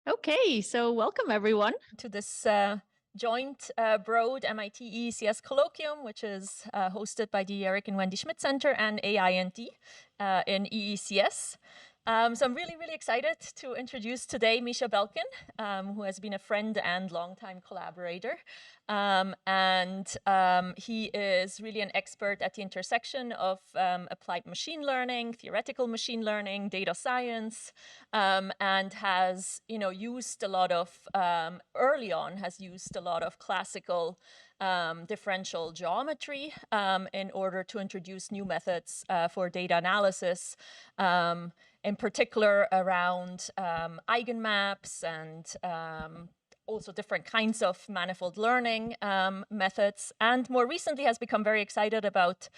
Okay, so welcome everyone to this joint Broad MIT EECS Colloquium, which is hosted by the Eric and Wendy Schmidt Center and AI+D in EECS. So I'm really, really excited to introduce today Mikhail Belkin, who has been a friend and longtime collaborator. He is really an expert at the intersection of applied machine learning, theoretical machine learning, data science, and has used a lot of, early on, has used a lot of classical differential geometry in order to introduce new methods for data analysis, in particular around eigenmaps and also different kinds of manifold learning methods, and more recently has become very excited about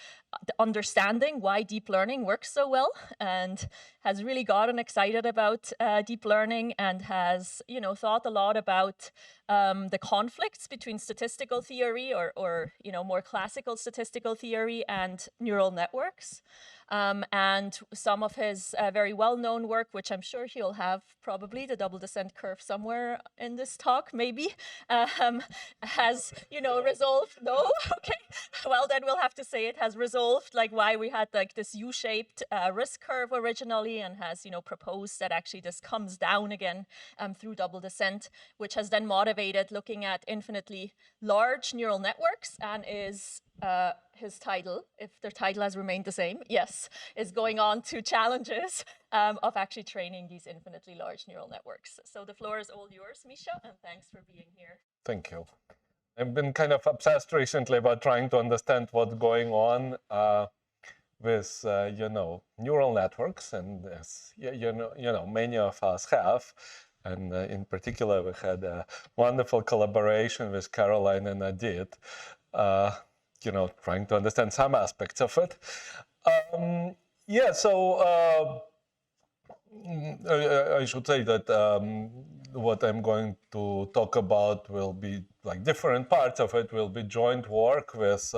understanding why deep learning works so well, and has really gotten excited about deep learning, and has thought a lot about the conflicts between statistical theory or more classical statistical theory and neural networks. And some of his very well-known work, which I'm sure he'll have probably the double descent curve somewhere in this talk, maybe, has, resolved, no? Okay, well, then we'll have to say it has resolved, like, why we had, like, this U-shaped risk curve originally, and has, proposed that actually this comes down again through double descent, which has then motivated looking at infinitely large neural networks, and is his title, if their title has remained the same, yes, is going on to challenges of actually training these infinitely large neural networks. So the floor is all yours, Misha, and thanks for being here. Thank you. I've been kind of obsessed recently about trying to understand what's going on with, neural networks, and as many of us have. And in particular, we had a wonderful collaboration with Caroline and Adit, trying to understand some aspects of it. I should say that what I'm going to talk about will be, like, different parts of it will be joint work with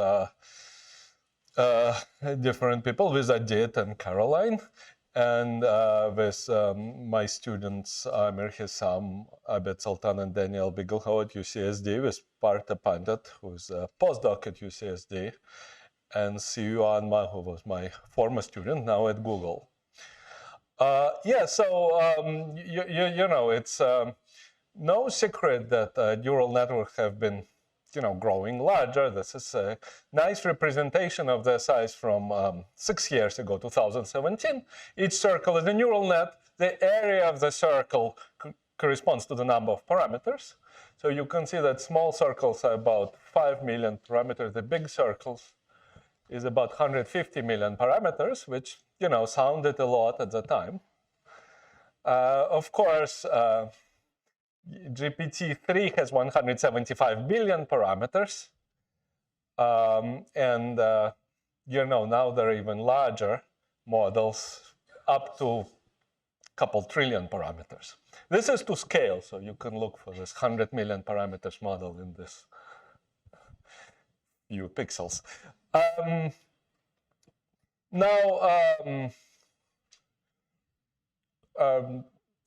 different people, with Adit and Caroline, and with my students, Amir Hissam, Abed Sultan, and Daniel Bigelho at UCSD, with Partha Pandit, who's a postdoc at UCSD, and Siyu Anma, who was my former student, now at Google. It's no secret that neural networks have been growing larger. This is a nice representation of their size from 6 years ago, 2017. Each circle is a neural net. The area of the circle corresponds to the number of parameters. So you can see that small circles are about 5 million parameters. The big circles is about 150 million parameters, which sounded a lot at the time. Of course, GPT-3 has 175 billion parameters. Now there are even larger models, up to a couple trillion parameters. This is to scale, so you can look for this 100 million parameters model in this few pixels.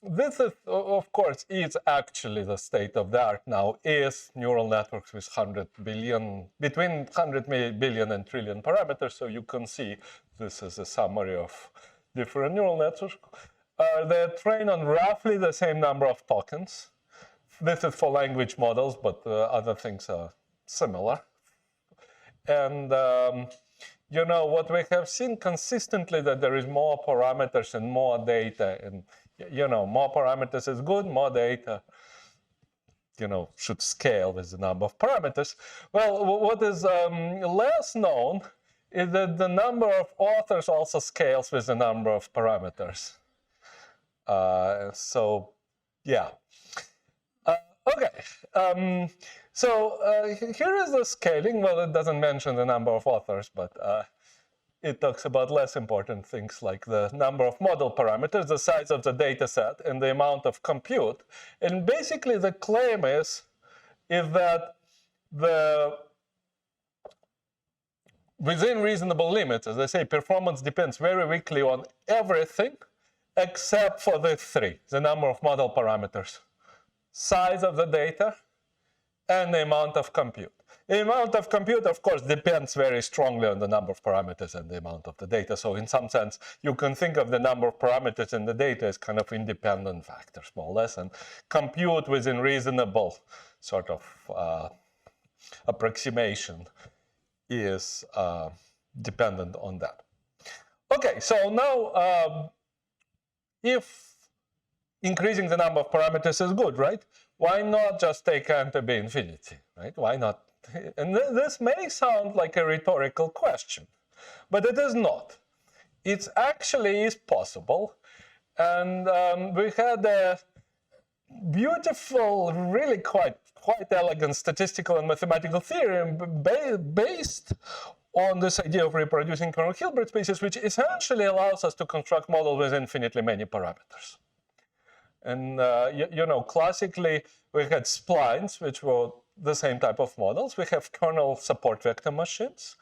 This is, of course, is actually the state of the art now, is neural networks with 100 billion, between 100 billion and trillion parameters. So you can see this is a summary of different neural networks. They're trained on roughly the same number of tokens. This is for language models, but other things are similar. And what we have seen consistently, that there is more parameters and more data, and more parameters is good, more data should scale with the number of parameters. Well, what is less known is that the number of authors also scales with the number of parameters. Here is the scaling. Well, it doesn't mention the number of authors, but it talks about less important things like the number of model parameters, the size of the data set, and the amount of compute. And basically the claim is that within reasonable limits, as I say, performance depends very weakly on everything except for the three, the number of model parameters size of the data, and the amount of compute. The amount of compute, of course, depends very strongly on the number of parameters and the amount of the data. So in some sense, you can think of the number of parameters in the data as kind of independent factors, more or less, and compute within reasonable sort of approximation is dependent on that. Okay, so now if increasing the number of parameters is good, right? Why not just take n to be infinity, right? Why not? And this may sound like a rhetorical question, but it is not. It actually is possible. And we had a beautiful, really quite elegant statistical and mathematical theorem based on this idea of reproducing kernel Hilbert spaces, which essentially allows us to construct models with infinitely many parameters. And you know, classically, we had splines, which were the same type of models. We have kernel support vector machines.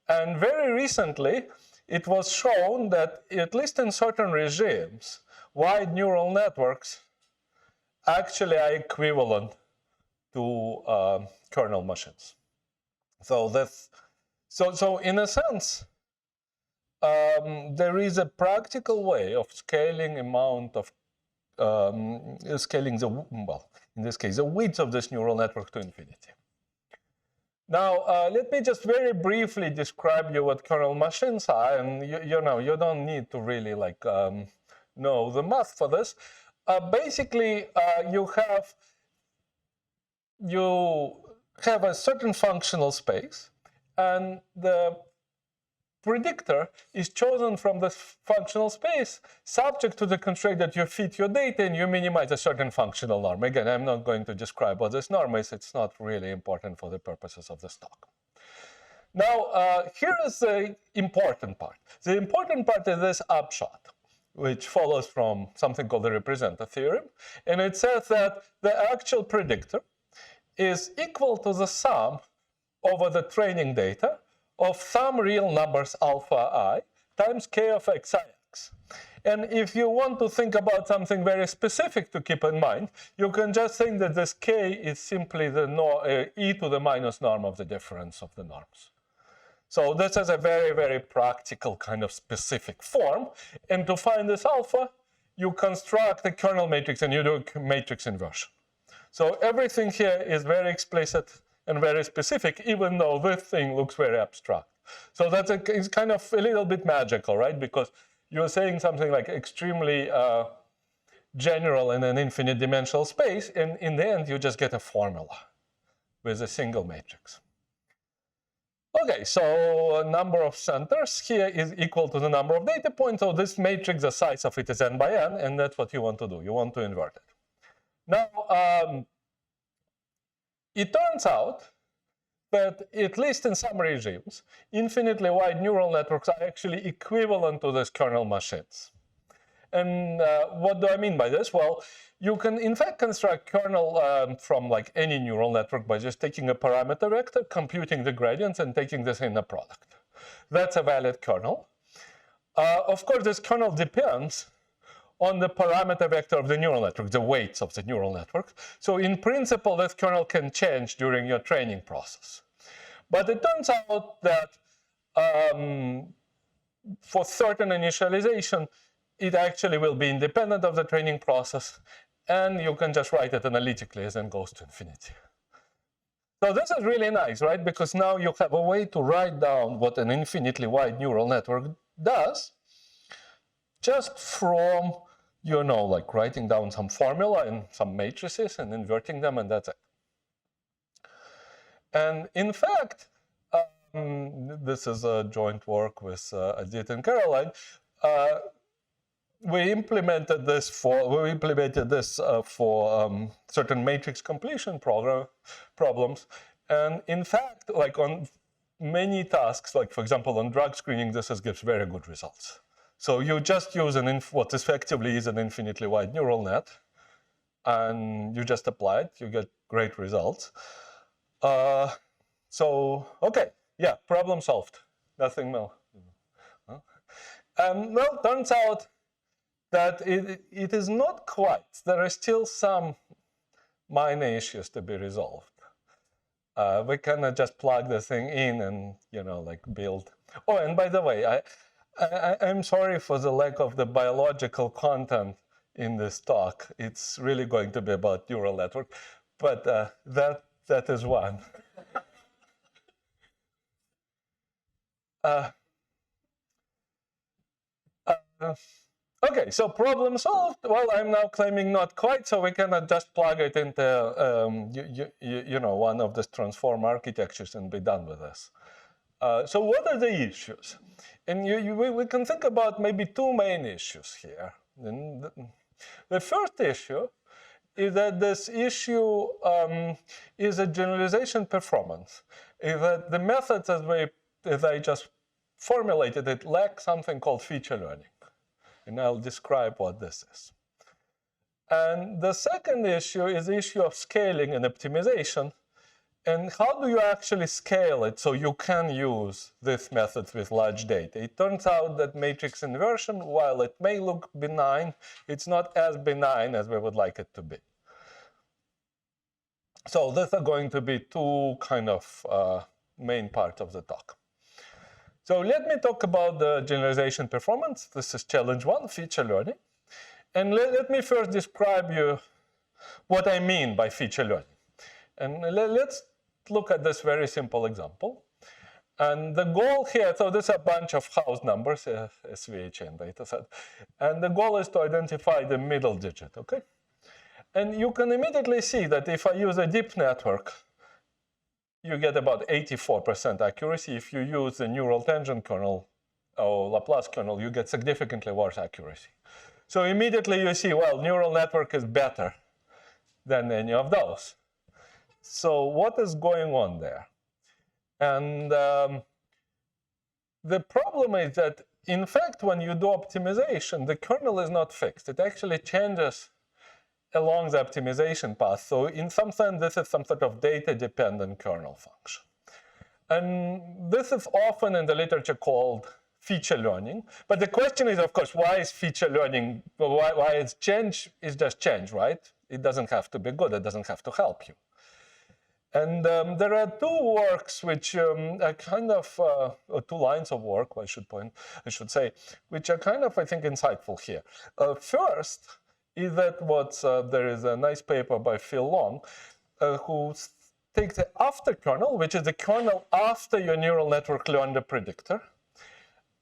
And very recently, it was shown that, at least in certain regimes, wide neural networks actually are equivalent to kernel machines. So in a sense, there is a practical way of scaling amount of scaling the, well, in this case, the width of this neural network to infinity. Now, let me just very briefly describe you what kernel machines are, and you know, you don't need to really like know the math for this. Basically, you have a certain functional space, and the predictor is chosen from this functional space subject to the constraint that you fit your data and you minimize a certain functional norm. Again, I'm not going to describe what this norm is. It's not really important for the purposes of this talk. Now, here is the important part. The important part is this upshot, which follows from something called the representer theorem. And it says that the actual predictor is equal to the sum over the training data of some real numbers alpha I times k of xix. And if you want to think about something very specific to keep in mind, you can just think that this k is simply the e to the minus norm of the difference of the norms. So this is a very, very practical kind of specific form. And to find this alpha, you construct a kernel matrix and you do a matrix inversion. So everything here is very explicit and very specific, even though this thing looks very abstract. So that's it's kind of a little bit magical, right? Because you're saying something like extremely general in an infinite dimensional space, and in the end, you just get a formula with a single matrix. Okay, so number of centers here is equal to the number of data points. So this matrix, the size of it is n by n, and that's what you want to do. You want to invert it. Now, it turns out that, at least in some regimes, infinitely wide neural networks are actually equivalent to these kernel machines. And what do I mean by this? Well, you can, in fact, construct kernel from like any neural network by just taking a parameter vector, computing the gradients, and taking this in a product. That's a valid kernel. Of course, this kernel depends on the parameter vector of the neural network, the weights of the neural network. So in principle, this kernel can change during your training process. But it turns out that for certain initialization, it actually will be independent of the training process, and you can just write it analytically as it goes to infinity. So this is really nice, right? Because now you have a way to write down what an infinitely wide neural network does just from, you know, like writing down some formula and some matrices and inverting them, and that's it. And in fact, this is a joint work with Adit and Caroline. We implemented this for certain matrix completion problems, and in fact, like on many tasks, like for example on drug screening, this gives very good results. So you just use what effectively is an infinitely wide neural net, and you just apply it, you get great results. So, okay, yeah, problem solved, nothing more. Well, turns out that it is not quite. There are still some minor issues to be resolved. We cannot just plug the thing in and, like build. Oh, and by the way, I'm sorry for the lack of the biological content in this talk. It's really going to be about neural network, but that is one. Okay, so problem solved. Well, I'm now claiming not quite, so we cannot just plug it into one of the transform architectures and be done with this. So what are the issues? And we can think about maybe two main issues here. And the first issue is that this issue is a generalization performance. Is that the methods as I just formulated it lack something called feature learning. And I'll describe what this is. And the second issue is the issue of scaling and optimization. And how do you actually scale it so you can use these methods with large data? It turns out that matrix inversion, while it may look benign, it's not as benign as we would like it to be. So these are going to be two kind of main parts of the talk. So let me talk about the generalization performance. This is challenge one, feature learning. And let me first describe you what I mean by feature learning. And let's look at this very simple example. And the goal here, so this is a bunch of house numbers, SVHN data set. And the goal is to identify the middle digit, okay? And you can immediately see that if I use a deep network, you get about 84% accuracy. If you use the neural tangent kernel or Laplace kernel, you get significantly worse accuracy. So immediately you see, well, neural network is better than any of those. So what is going on there? And the problem is that, in fact, when you do optimization, the kernel is not fixed. It actually changes along the optimization path. So in some sense, this is some sort of data-dependent kernel function. And this is often in the literature called feature learning. But the question is, of course, why is feature learning, why is change is just change, right? It doesn't have to be good. It doesn't have to help you. And there are two works which are kind of, or two lines of work, I should say, which are kind of, I think, insightful here. First, is that there is a nice paper by Phil Long, who takes the after kernel, which is the kernel after your neural network learned a predictor.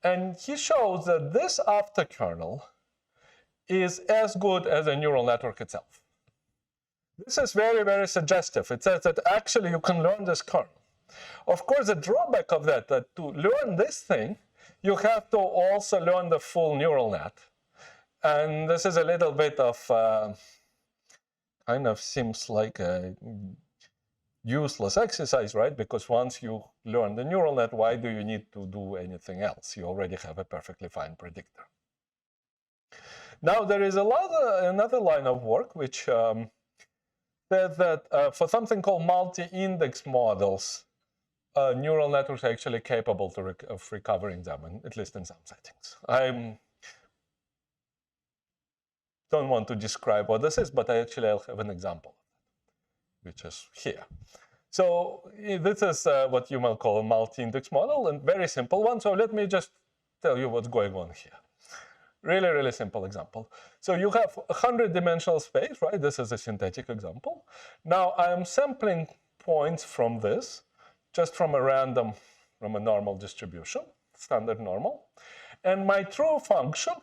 And he shows that this after kernel is as good as a neural network itself. This is very, very suggestive. It says that actually you can learn this kernel. Of course, the drawback of that to learn this thing, you have to also learn the full neural net. And this is a little bit of kind of seems like a useless exercise, right? Because once you learn the neural net, why do you need to do anything else? You already have a perfectly fine predictor. Now, there is another line of work which says that for something called multi-index models, neural networks are actually capable of recovering them, at least in some settings. Don't want to describe what this is, but I'll have an example, which is here. So this is what you might call a multi-index model, and very simple one. So let me just tell you what's going on here. Really, really simple example. So you have a 100-dimensional space, right? This is a synthetic example. Now I am sampling points from this, just from a normal distribution, standard normal. And my true function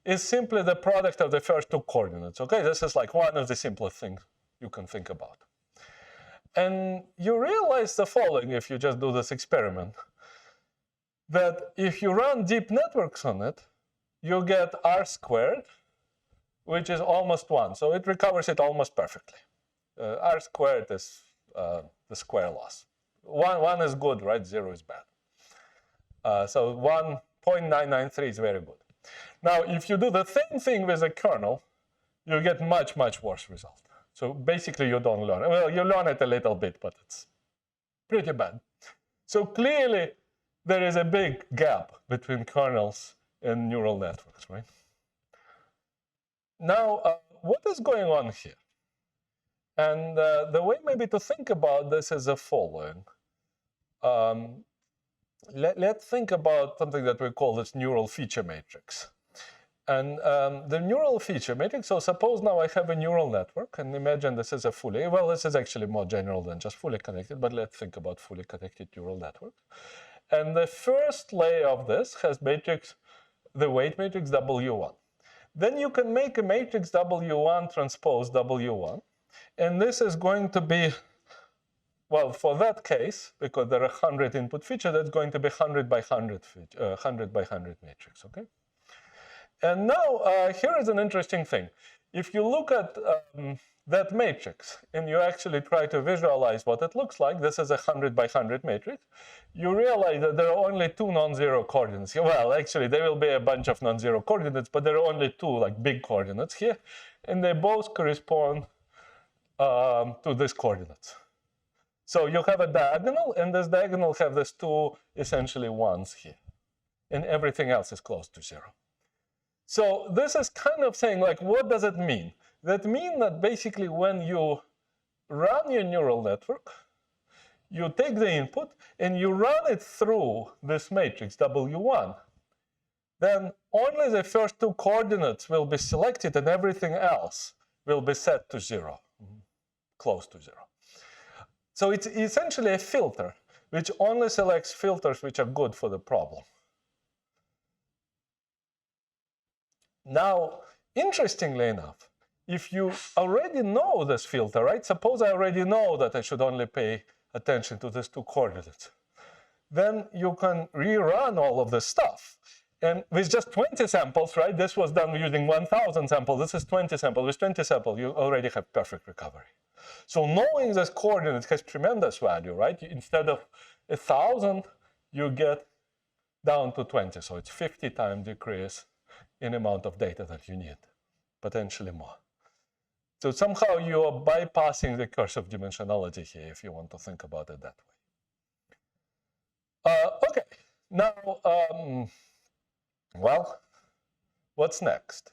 is simply the product of the first two coordinates, okay? This is like one of the simplest things you can think about. And you realize the following if you just do this experiment, that if you run deep networks on it, you get R squared, which is almost 1. So it recovers it almost perfectly. R squared is the square loss. 1 is good, right? 0 is bad. So 1.993 is very good. Now, if you do the same thing with a kernel, you get much, much worse result. So basically, you don't learn. Well, you learn it a little bit, but it's pretty bad. So clearly, there is a big gap between kernels and neural networks, right? Now, what is going on here? And the way maybe to think about this is the following. Let's think about something that we call this neural feature matrix. And the neural feature matrix, so suppose now I have a neural network, and imagine this is a fully, well, this is actually more general than just fully connected, but let's think about fully connected neural network. And the first layer of this has matrix, the weight matrix W1. Then you can make a matrix W1 transpose W1, and this is going to be, well, for that case, because there are 100 input features, that's going to be 100 by 100 matrix, okay? And now, here is an interesting thing. If you look at that matrix, and you actually try to visualize what it looks like, this is a 100 by 100 matrix, you realize that there are only two non-zero coordinates here. Well, actually, there will be a bunch of non-zero coordinates, but there are only two, like, big coordinates here, and they both correspond to these coordinates. So you have a diagonal, and this diagonal have these two, essentially, ones here, and everything else is close to zero. So this is kind of saying, like, what does it mean? That means that basically when you run your neural network, you take the input and you run it through this matrix W1, then only the first two coordinates will be selected and everything else will be set to zero, close to zero. So it's essentially a filter, which only selects filters which are good for the problem. Now, interestingly enough, if you already know this filter, right? Suppose I already know that I should only pay attention to these two coordinates. Then you can rerun all of this stuff. And with just 20 samples, right? This was done using 1,000 samples. This is 20 samples. With 20 samples, you already have perfect recovery. So knowing this coordinate has tremendous value, right? Instead of 1,000, you get down to 20. So it's 50 times decrease in amount of data that you need, potentially more. So somehow you are bypassing the recursive dimensionality here, if you want to think about it that way. Okay, now, well, what's next?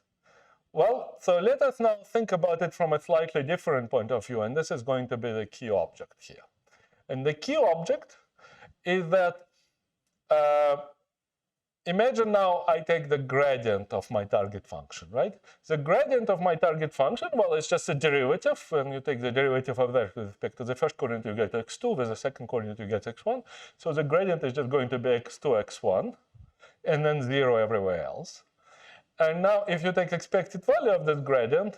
Well, so let us now think about it from a slightly different point of view, and this is going to be the key object here. And the key object is that imagine now I take the gradient of my target function, right? The gradient of my target function, well, it's just a derivative. When you take the derivative of that with respect to the first coordinate, you get x2. With the second coordinate, you get x1. So the gradient is just going to be x2, x1, and then 0 everywhere else. And now if you take expected value of this gradient,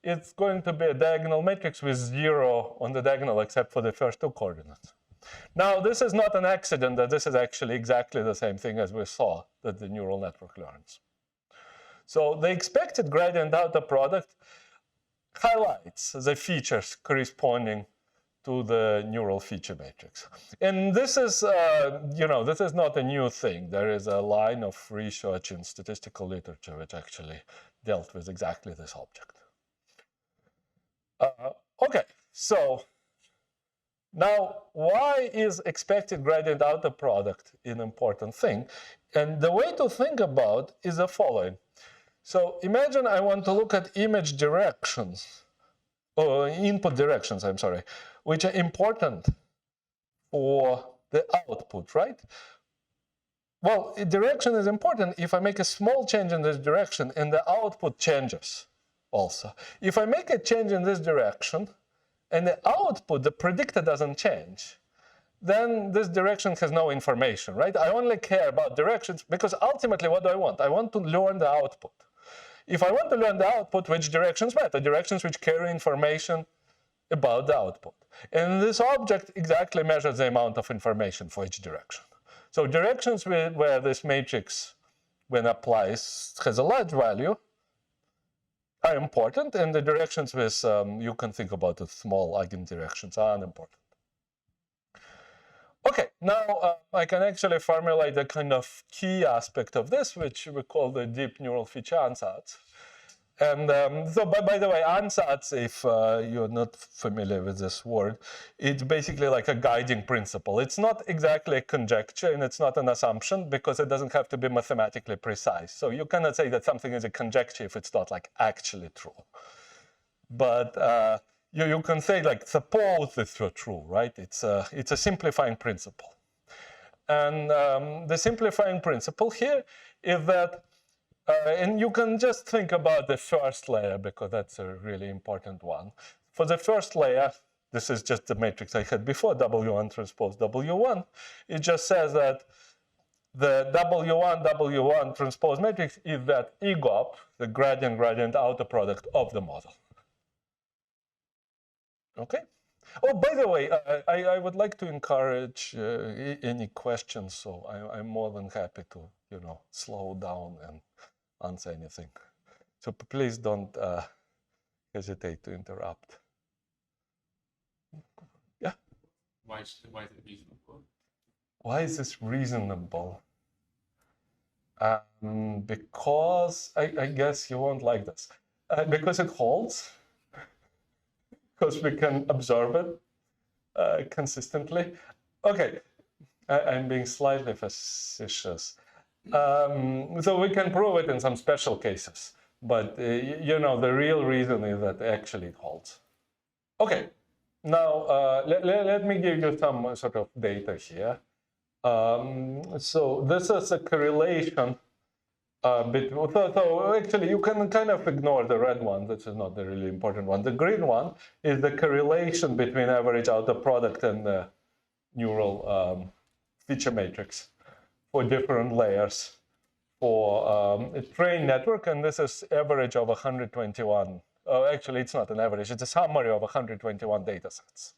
it's going to be a diagonal matrix with 0 on the diagonal except for the first two coordinates. Now, this is not an accident that this is actually exactly the same thing as we saw that the neural network learns. So the expected gradient outer product highlights the features corresponding to the neural feature matrix. And this is, this is not a new thing. There is a line of research in statistical literature which actually dealt with exactly this object. Okay, so now, why is expected gradient outer product an important thing? And the way to think about is the following. So imagine I want to look at image directions, or input directions, I'm sorry, which are important for the output, right? Well, direction is important if I make a small change in this direction and the output changes also. If I make a change in this direction, and the output, the predictor, doesn't change, then this direction has no information, right? I only care about directions because ultimately what do I want? I want to learn the output. If I want to learn the output, which directions matter? Directions which carry information about the output. And this object exactly measures the amount of information for each direction. So directions where this matrix, when applies, has a large value, are important, and the directions with, you can think about the small eigendirections, are unimportant. Okay, now I can actually formulate a kind of key aspect of this, which we call the deep neural feature ansatz. And so, by the way, ansatz, if you're not familiar with this word, it's basically like a guiding principle. It's not exactly a conjecture, and it's not an assumption, because it doesn't have to be mathematically precise. So you cannot say that something is a conjecture if it's not like actually true. But you can say, like, suppose this were true, right? It's a simplifying principle. And the simplifying principle here is that, and you can just think about the first layer, because that's a really important one. For the first layer, this is just the matrix I had before, W1 transpose W1. It just says that the W1 transpose matrix is that EGOP, the gradient outer product of the model. Okay? Oh, by the way, I would like to encourage any questions, so I'm more than happy to, slow down and answer anything. So please don't hesitate to interrupt. Yeah? Why is it reasonable? Why is this reasonable? Because I guess you won't like this. Because it holds. Because we can observe it consistently. Okay, I'm being slightly facetious. So we can prove it in some special cases, but the real reason is that actually it holds. Okay, now let me give you some sort of data here. So this is a correlation. So actually, you can kind of ignore the red one. This is not the really important one. The green one is the correlation between average outer product and the neural feature matrix for different layers for a trained network. And this is average of 121. Actually, it's not an average. It's a summary of 121 data sets.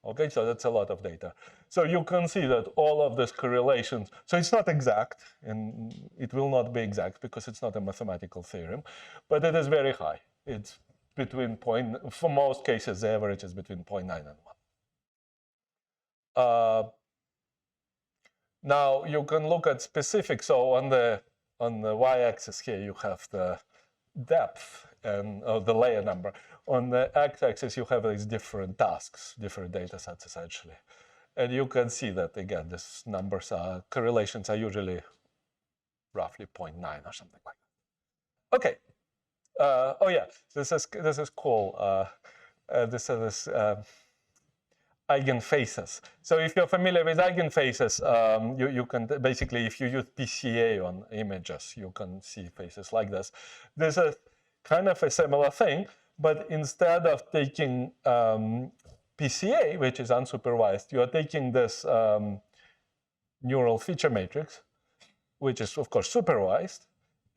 Okay, so that's a lot of data. So you can see that all of these correlations, so it's not exact, and it will not be exact because it's not a mathematical theorem, but it is very high. It's between for most cases, the average is between 0.9 and 1. Now you can look at specific. So on the y-axis here, you have the depth and the layer number. On the x-axis, you have these different tasks, different data sets, essentially. And you can see that, again, these numbers correlations are usually roughly 0.9 or something like that. Okay. Oh, yeah, this is cool. This is eigenfaces. So if you're familiar with eigenfaces, you can basically, if you use PCA on images, you can see faces like this. This is kind of a similar thing, but instead of taking PCA, which is unsupervised, you are taking this neural feature matrix, which is, of course, supervised,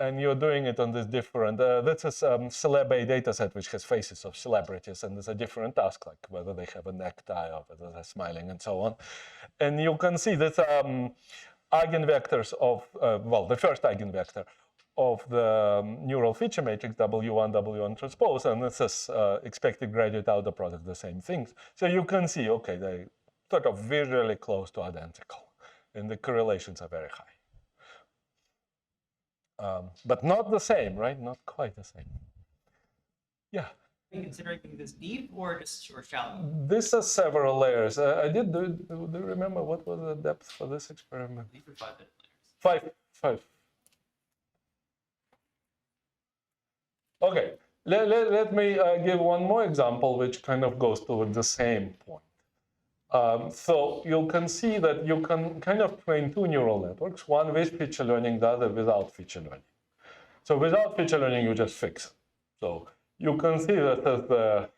and you're doing it on this different, this is celeb A data set, which has faces of celebrities, and there's a different task, like whether they have a necktie or whether they're smiling and so on. And you can see that eigenvectors of, well, the first eigenvector of the neural feature matrix, W1 transpose, and this is expected graduate outer product, the same things. So you can see, okay, they're sort of visually close to identical, and the correlations are very high. But not the same, right? Not quite the same. Yeah? Are you considering this deep or just or shallow? This is several layers. I did, do you remember what was the depth for this experiment? These are 5 layers. Five. Okay, let me give one more example, which kind of goes toward the same point. So you can see that you can kind of train two neural networks, one with feature learning, the other without feature learning. So without feature learning, you just fix it. So you can see that as the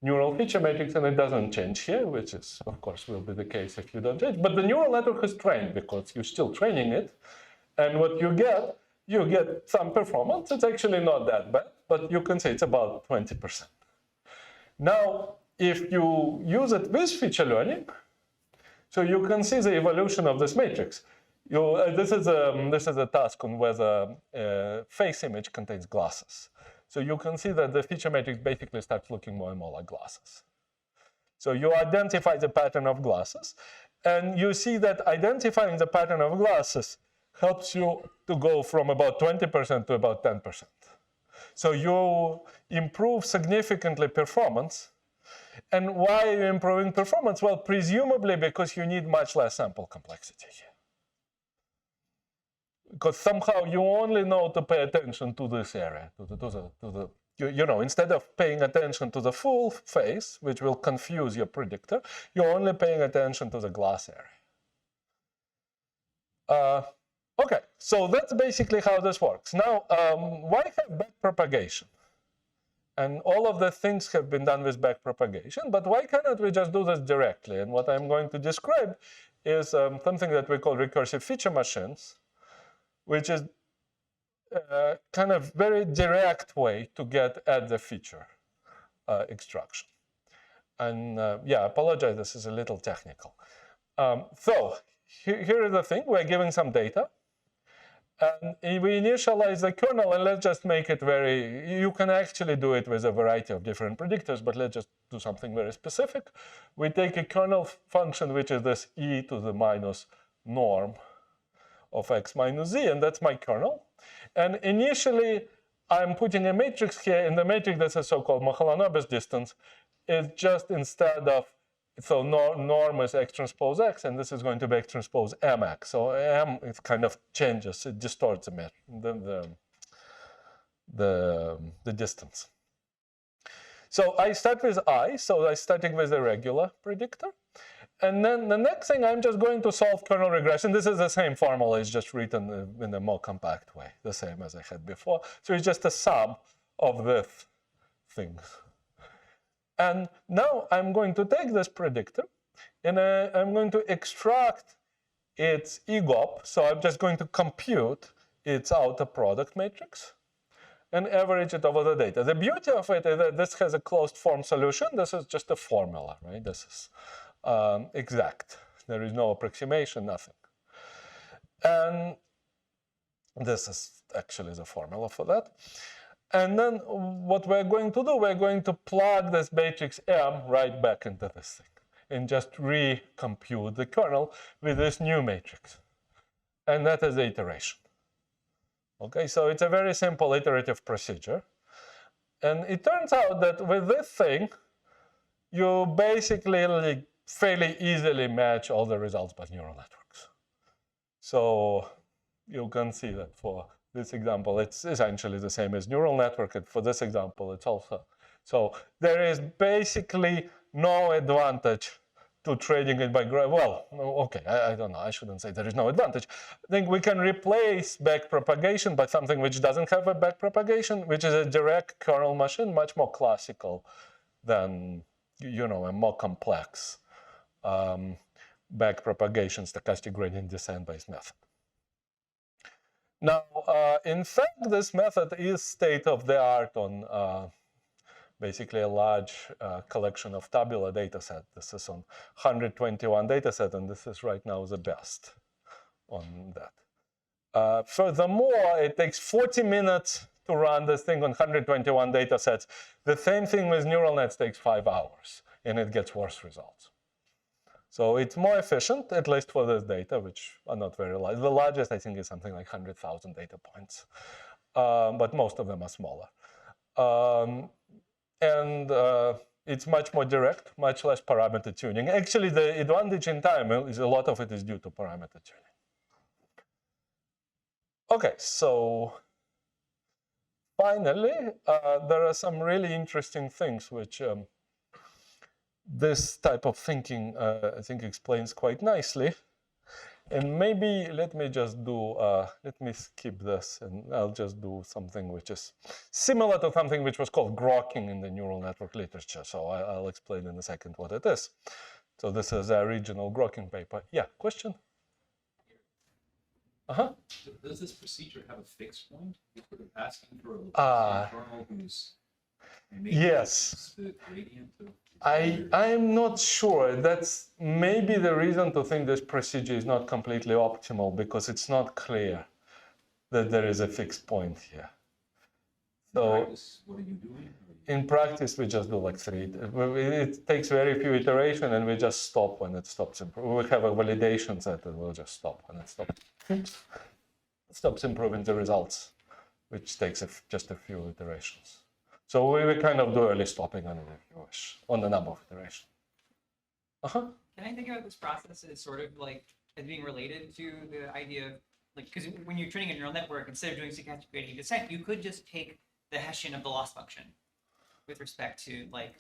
neural feature matrix, and it doesn't change here, which is, of course, will be the case if you don't change. But the neural network is trained because you're still training it. And what you get some performance. It's actually not that bad, but you can say it's about 20%. Now, if you use it with feature learning, so you can see the evolution of this matrix. This is a task on whether a face image contains glasses. So you can see that the feature matrix basically starts looking more and more like glasses. So you identify the pattern of glasses, and you see that identifying the pattern of glasses helps you to go from about 20% to about 10%. So you improve significantly performance. And why are you improving performance? Well, presumably because you need much less sample complexity here. Because somehow you only know to pay attention to this area, to the You know, instead of paying attention to the full face, which will confuse your predictor, you're only paying attention to the glass area. Okay, so that's basically how this works. Now, why have backpropagation? And all of the things have been done with backpropagation, but why cannot we just do this directly? And what I'm going to describe is something that we call recursive feature machines, which is kind of very direct way to get at the feature extraction. And yeah, I apologize, this is a little technical. So here is the thing, we're giving some data. And we initialize the kernel, and let's just make it very, you can actually do it with a variety of different predictors, but let's just do something very specific. We take a kernel function, which is this e to the minus norm of x minus z, and that's my kernel. And initially, I'm putting a matrix here. In the matrix, that's a so-called Mahalanobis distance. It's just instead of, so norm is x transpose x, and this is going to be x transpose mx. So m, it kind of changes, it distorts the distance. So I start with I, so I'm starting with a regular predictor. And then the next thing, I'm just going to solve kernel regression. This is the same formula, it's just written in a more compact way, the same as I had before. So it's just a sum of these things. And now I'm going to take this predictor, and I'm going to extract its EGOP. So I'm just going to compute its outer product matrix and average it over the data. The beauty of it is that this has a closed form solution. This is just a formula, right? This is exact. There is no approximation, nothing. And this is actually the formula for that. And then what we're going to do, we're going to plug this matrix M right back into this thing and just recompute the kernel with this new matrix. And that is the iteration. Okay, so it's a very simple iterative procedure. And it turns out that with this thing, you basically fairly easily match all the results by neural networks. So you can see that for this example, it's essentially the same as neural network, and for this example, it's also. So there is basically no advantage to trading it by, well, okay, I don't know, I shouldn't say there is no advantage. I think we can replace backpropagation by something which doesn't have a backpropagation, which is a direct kernel machine, much more classical than, you know, a more complex backpropagation stochastic gradient descent-based method. Now, in fact, this method is state-of-the-art on basically a large collection of tabular data set. This is on 121 data set, and this is right now the best on that. Furthermore, it takes 40 minutes to run this thing on 121 data sets. The same thing with neural nets takes 5 hours, and it gets worse results. So it's more efficient, at least for this data, which are not very large. The largest, I think, is something like 100,000 data points, but most of them are smaller. And it's much more direct, much less parameter tuning. Actually, the advantage in time is a lot of it is due to parameter tuning. Okay, so finally, there are some really interesting things which this type of thinking, I think, explains quite nicely. And maybe let me just do, let me skip this, and I'll just do something which is similar to something which was called grokking in the neural network literature. So I'll explain in a second what it is. So this is the original grokking paper. Yeah, question? Does this procedure have a fixed point? You're sort of asking for a kernel who's yes. the gradient of I'm not sure. That's maybe the reason to think this procedure is not completely optimal, because it's not clear that there is a fixed point here. So practice, what are you doing? in practice, we just do like 3. It takes very few iterations, and we just stop when it stops improving. We have a validation set, and we'll just stop when it stops improving the results, which takes just a few iterations. So we kind of do early stopping on it, if you wish, on the number of iterations. Can I think about this process as sort of like as being related to the idea of, like, because when you're training a neural network, instead of doing stochastic gradient descent, you could just take the Hessian of the loss function with respect to like,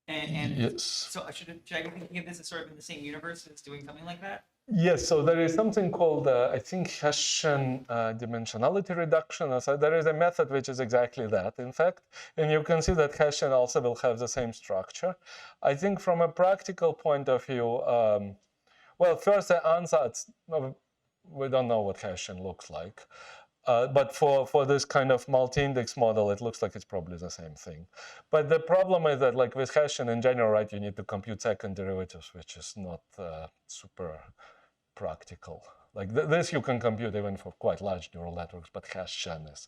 and Yes. so should I be thinking of this as sort of in the same universe as doing something like that? Yes, so there is something called, I think, Hessian dimensionality reduction. So there is a method which is exactly that, in fact. And you can see that Hessian also will have the same structure. I think from a practical point of view, well, first the ansatz, we don't know what Hessian looks like. But for this kind of multi-index model, it looks like it's probably the same thing. But the problem is that, like with Hessian in general, right, you need to compute second derivatives, which is not super practical. Like this you can compute even for quite large neural networks, but Hessian is,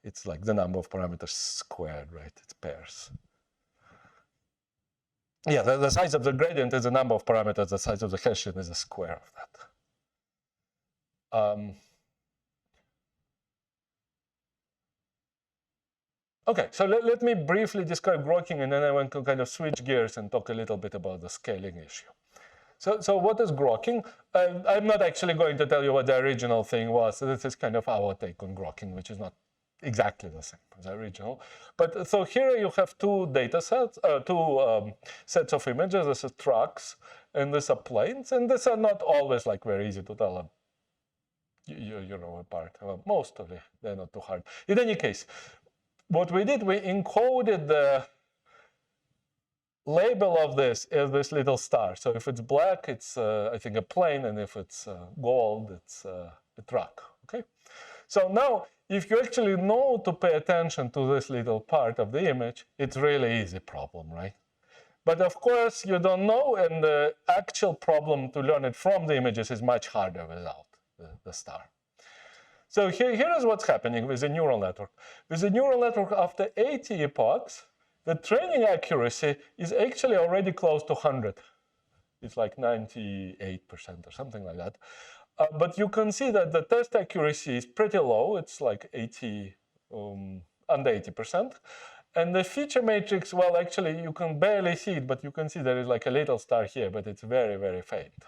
it's like the number of parameters squared, right? It's pairs. Yeah, the size of the gradient is the number of parameters. The size of the Hessian is the square of that. Okay, so let me briefly describe Grokking, and then I want to kind of switch gears and talk a little bit about the scaling issue. So what is Grokking? I'm not actually going to tell you what the original thing was. This is kind of our take on Grokking, which is not exactly the same as the original. But so here you have two data sets, two sets of images. This is tracks, and these are planes. And these are not always like very easy to tell you know, apart. Well, mostly they're not too hard. In any case, what we did, we encoded the label of this as this little star. So if it's black, it's, I think, a plane. And if it's gold, it's a track. Okay. So now, if you actually know to pay attention to this little part of the image, it's really easy problem, right? But of course, you don't know. And the actual problem to learn it from the images is much harder without the star. So here is what's happening with a neural network. With a neural network, after 80 epochs, the training accuracy is actually already close to 100. It's like 98% or something like that. But you can see that the test accuracy is pretty low. It's like 80, under 80%. And the feature matrix, well, actually, you can barely see it, but you can see there is like a little star here, but it's very, very faint.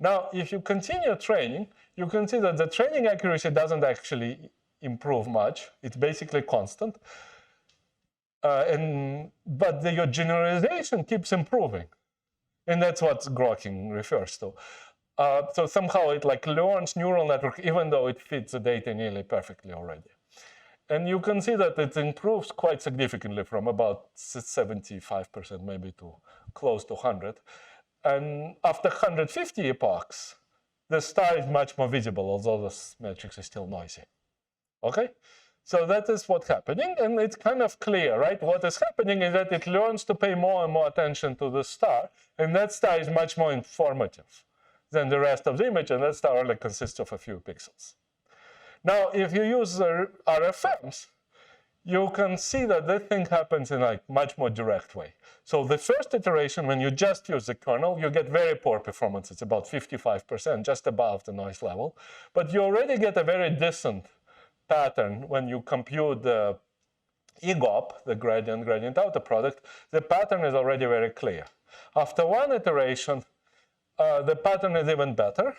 Now, if you continue training, you can see that the training accuracy doesn't actually improve much. It's basically constant. But your generalization keeps improving. And that's what Grokking refers to. So somehow it like learns neural network, even though it fits the data nearly perfectly already. And you can see that it improves quite significantly from about 75% maybe to close to 100. And after 150 epochs, the star is much more visible, although this matrix is still noisy. Okay? So that is what's happening, and it's kind of clear, right? What is happening is that it learns to pay more and more attention to the star, and that star is much more informative than the rest of the image, and that star only consists of a few pixels. Now, if you use RFMs, you can see that this thing happens in a much more direct way. So the first iteration, when you just use the kernel, you get very poor performance. It's about 55%, just above the noise level. But you already get a very decent pattern when you compute the EGOP, the gradient outer product. The pattern is already very clear. After one iteration, the pattern is even better.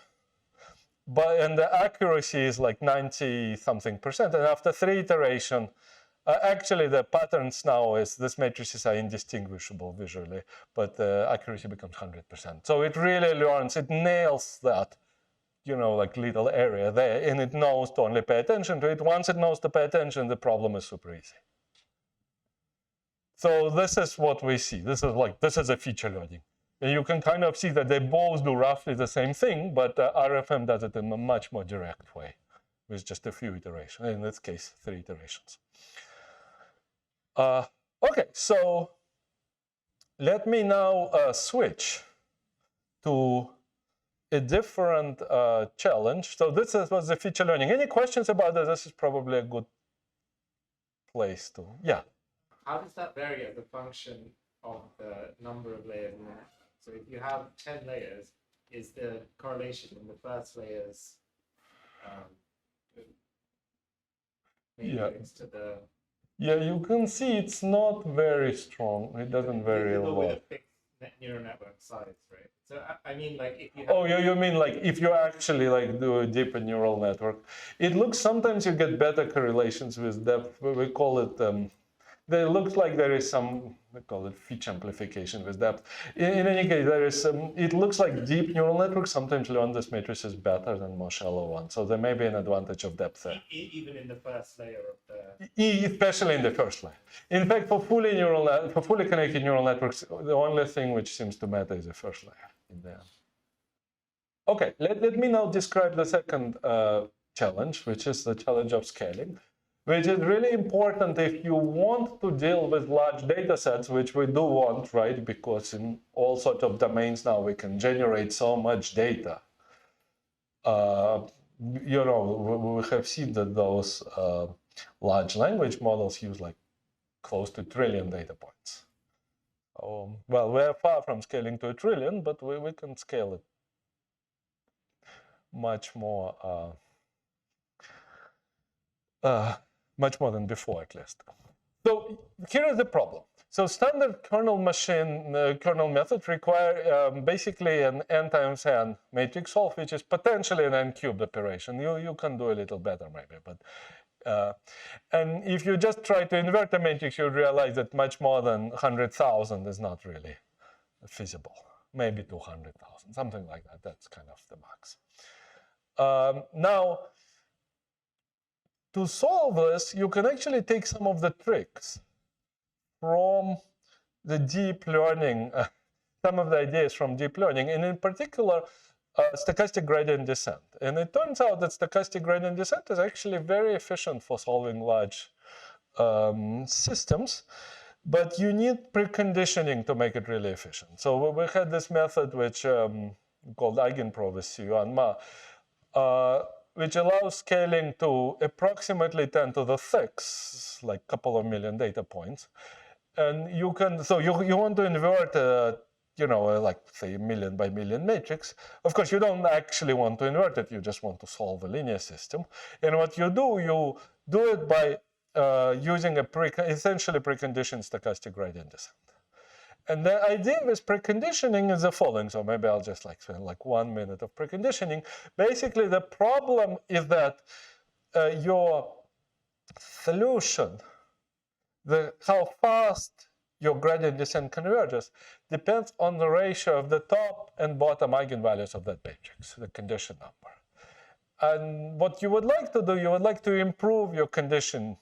And the accuracy is like 90-something%. And after 3 iterations, actually, the patterns now is these matrices are indistinguishable visually, but the accuracy becomes 100%. So it really learns, it nails that, you know, like little area there, and it knows to only pay attention to it. Once it knows to pay attention, the problem is super easy. So this is what we see. This is a feature learning. And you can kind of see that they both do roughly the same thing, but RFM does it in a much more direct way with just a few iterations. In this case, 3 iterations. Okay, so let me now switch to a different challenge. So this was the feature learning. Any questions about this? This is probably a good place to, yeah. How does that vary as a function of the number of layers in the network? So if you have 10 layers, is the correlation in the first layers linked to the... Yeah, you can see it's not very strong. It doesn't vary a lot. With a fixed neural network size, right? So I mean, like if you have Oh, you mean like if you actually like do a deeper neural network, it looks sometimes you get better correlations with depth. We call it. There looks like there is some, we call it feature amplification with depth. In any case, there is some, it looks like deep neural networks sometimes learn this matrix is better than more shallow ones. So there may be an advantage of depth there. even in the first layer of the... Especially in the first layer. In fact, for fully connected neural networks, the only thing which seems to matter is the first layer in there. Okay, let me now describe the second challenge, which is the challenge of scaling, which is really important if you want to deal with large data sets, which we do want, right? Because in all sorts of domains now we can generate so much data. You know, we have seen that those large language models use like close to 1 trillion data points. Well, we're far from scaling to 1 trillion, but we can scale it much more than before, at least. So here is the problem. So standard kernel methods require basically an n times n matrix solve, which is potentially an n cubed operation. You can do a little better maybe, but and if you just try to invert a matrix, you realize that much more than 100,000 is not really feasible. Maybe 200,000, something like that. That's kind of the max. Now, to solve this, you can actually take some of the tricks from the deep learning, some of the ideas from deep learning, and in particular, stochastic gradient descent. And it turns out that stochastic gradient descent is actually very efficient for solving large systems, but you need preconditioning to make it really efficient. So we had this method which called EigenPro with Siu and Ma, which allows scaling to approximately 10 to the 6, like a couple of million data points. And you can, so you want to invert, you know, like say 1 million by million matrix. Of course, you don't actually want to invert it. You just want to solve a linear system. And what you do it by using a essentially preconditioned stochastic gradient descent. And the idea with preconditioning is the following. So maybe I'll just like spend like 1 minute of preconditioning. Basically, the problem is that your solution, how fast your gradient descent converges, depends on the ratio of the top and bottom eigenvalues of that matrix, the condition number. And what you would like to do, you would like to improve your condition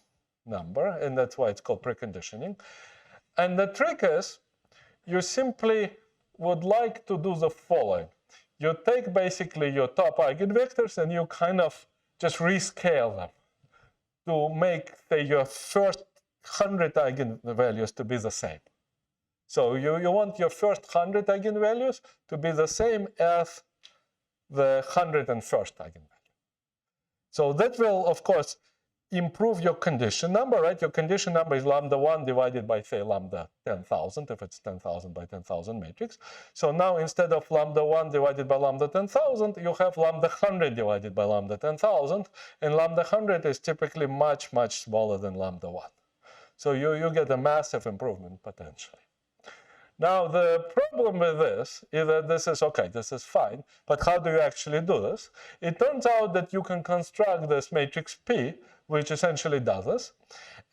number, and that's why it's called preconditioning. And the trick is, you simply would like to do the following. You take basically your top eigenvectors and you kind of just rescale them to make, say, your first 100 eigenvalues to be the same. So you want your first 100 eigenvalues to be the same as the 101st eigenvalue. So that will, of course, improve your condition number, right? Your condition number is lambda 1 divided by, say, lambda 10,000, if it's 10,000 by 10,000 matrix. So now instead of lambda 1 divided by lambda 10,000, you have lambda 100 divided by lambda 10,000, and lambda 100 is typically much, much smaller than lambda 1. So you get a massive improvement potentially. Now, the problem with this is that this is okay, this is fine, but how do you actually do this? It turns out that you can construct this matrix P, which essentially does this.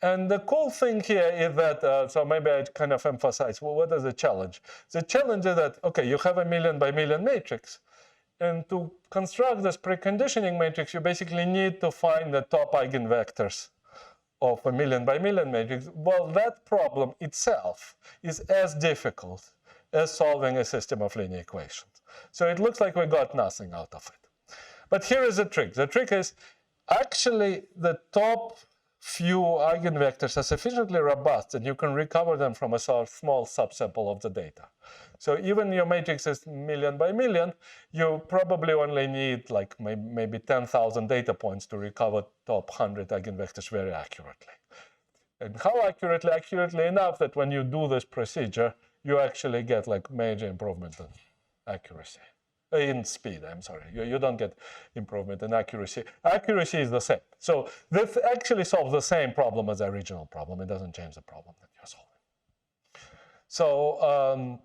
And the cool thing here is that, so maybe I kind of emphasize, well, what is the challenge? The challenge is that, okay, you have a 1 million by million matrix. And to construct this preconditioning matrix, you basically need to find the top eigenvectors of a 1 million by million matrix. Well, that problem itself is as difficult as solving a system of linear equations. So it looks like we got nothing out of it. But here is the trick. The trick is actually the top few eigenvectors are sufficiently robust and you can recover them from a small subsample of the data. So even your matrix is 1 million by million, you probably only need like maybe 10,000 data points to recover top 100 eigenvectors very accurately. And how accurately? Accurately enough that when you do this procedure, you actually get like major improvement in accuracy. In speed, I'm sorry. You don't get improvement in accuracy. Accuracy is the same. So this actually solves the same problem as the original problem. It doesn't change the problem that you're solving. So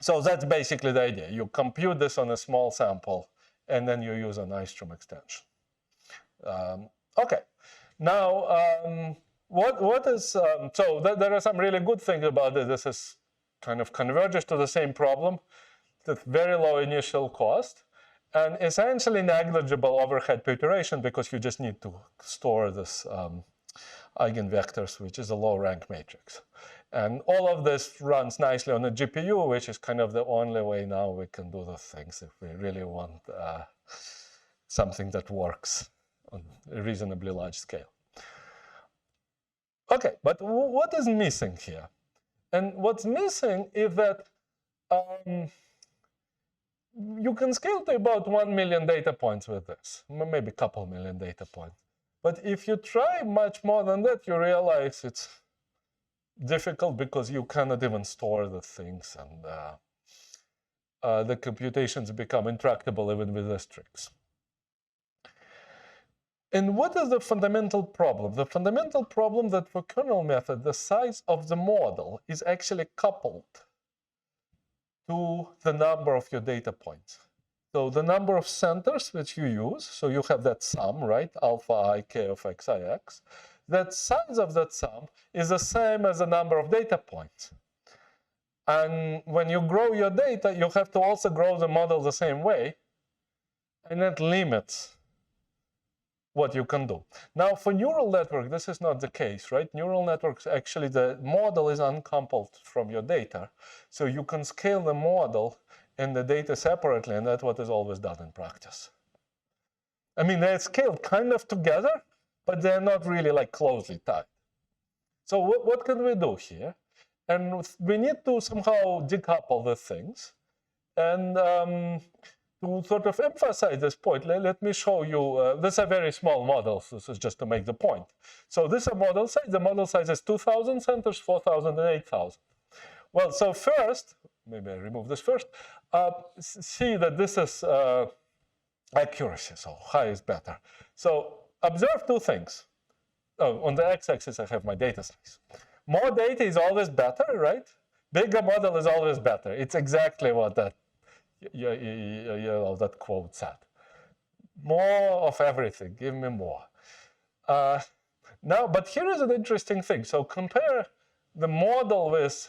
So that's basically the idea. You compute this on a small sample, and then you use an Nystrom extension. Okay. Now, what is, so there are some really good things about it. This is kind of converges to the same problem with very low initial cost and essentially negligible overhead per iteration because you just need to store this eigenvectors, which is a low rank matrix. And all of this runs nicely on a GPU, which is kind of the only way now we can do the things if we really want something that works on a reasonably large scale. Okay, but what is missing here? And what's missing is that you can scale to about 1 million data points with this, maybe a couple million data points. But if you try much more than that, you realize it's difficult because you cannot even store the things, and the computations become intractable even with this tricks. And what is the fundamental problem? The fundamental problem that for kernel method, the size of the model is actually coupled to the number of your data points. So the number of centers which you use, so you have that sum, right? Alpha I k of x I x. That size of that sum is the same as the number of data points. And when you grow your data, you have to also grow the model the same way. And that limits what you can do. Now, for neural network, this is not the case, right? Neural networks, actually, the model is uncoupled from your data. So you can scale the model and the data separately, and that's what is always done in practice. I mean, they're scaled kind of together, but they're not really like closely tied. So what can we do here? And we need to somehow decouple the things. And to sort of emphasize this point, let me show you, these are very small models. This is just to make the point. So this is a model size. The model size is 2,000 centers, 4,000, and 8,000. Well, so first, maybe I remove this first, see that this is accuracy, so high is better. So observe two things. Oh, on the x-axis, I have my data size. More data is always better, right? Bigger model is always better. It's exactly what that, that quote said. More of everything, give me more. Now, but here is an interesting thing. So compare the model with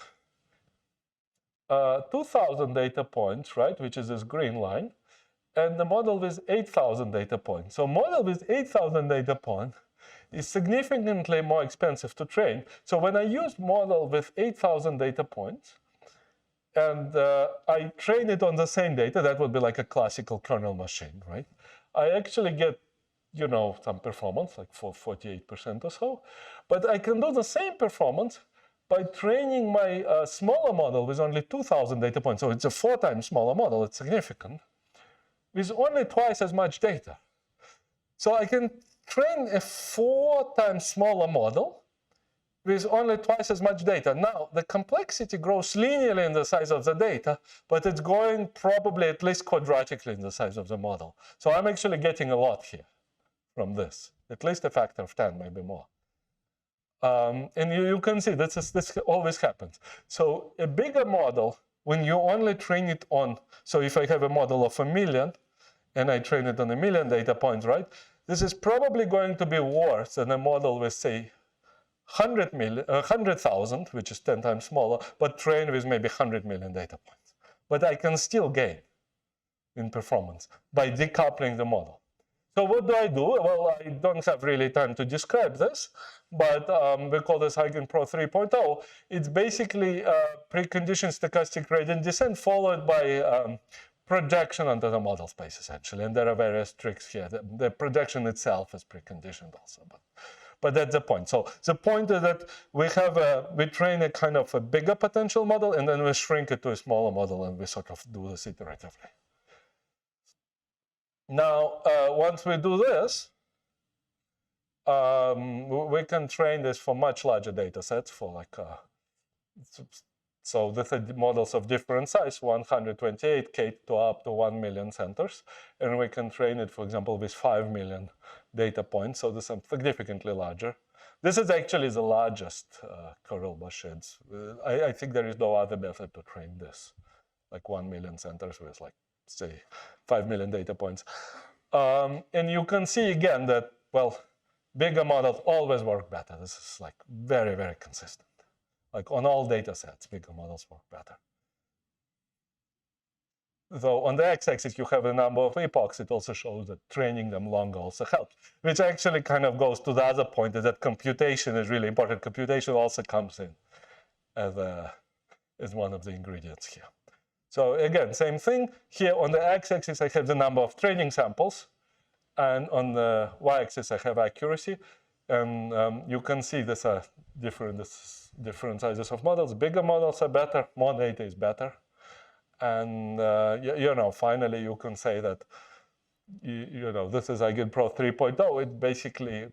2,000 data points, right, which is this green line, and the model with 8,000 data points. So model with 8,000 data points is significantly more expensive to train. So when I use model with 8,000 data points, and I train it on the same data, that would be like a classical kernel machine, right? I actually get, you know, some performance, like for 48% or so. But I can do the same performance by training my smaller model with only 2,000 data points. So it's a 4 times smaller model, it's significant, with only twice as much data. So I can train a 4 times smaller model with only twice as much data. Now, the complexity grows linearly in the size of the data, but it's going probably at least quadratically in the size of the model. So I'm actually getting a lot here from this, at least a factor of 10, maybe more. And you can see this always happens. So a bigger model, when you only train it on, so if I have a model of 1 million, and I train it on 1 million data points, right? This is probably going to be worse than a model with, say, 100,000, which is 10 times smaller, but trained with maybe 100 million data points. But I can still gain in performance by decoupling the model. So what do I do? Well, I don't have really time to describe this, but we call this EigenPro 3.0. It's basically preconditioned stochastic gradient descent followed by projection onto the model space, essentially. And there are various tricks here. The projection itself is preconditioned also. But that's the point. So the point is that we train a kind of a bigger potential model, and then we shrink it to a smaller model, and we sort of do this iteratively. Now, once we do this, we can train this for much larger data sets for like, so these are models of different size, 128K to up to 1 million centers. And we can train it, for example, with 5 million data points. So this is significantly larger. This is actually the largest kernel machines. I think there is no other method to train this like 1 million centers with like, say, 5 million data points. And you can see again that, well, bigger models always work better. This is like very, very consistent. Like on all data sets, bigger models work better. Though on the x-axis you have a number of epochs, it also shows that training them longer also helps, which actually kind of goes to the other point, is that computation is really important. Computation also comes in as one of the ingredients here. So again, same thing. Here on the x-axis I have the number of training samples, and on the y-axis I have accuracy. And you can see these are different sizes of models. Bigger models are better, more data is better. And finally you can say that this is EigenPro 3.0. It basically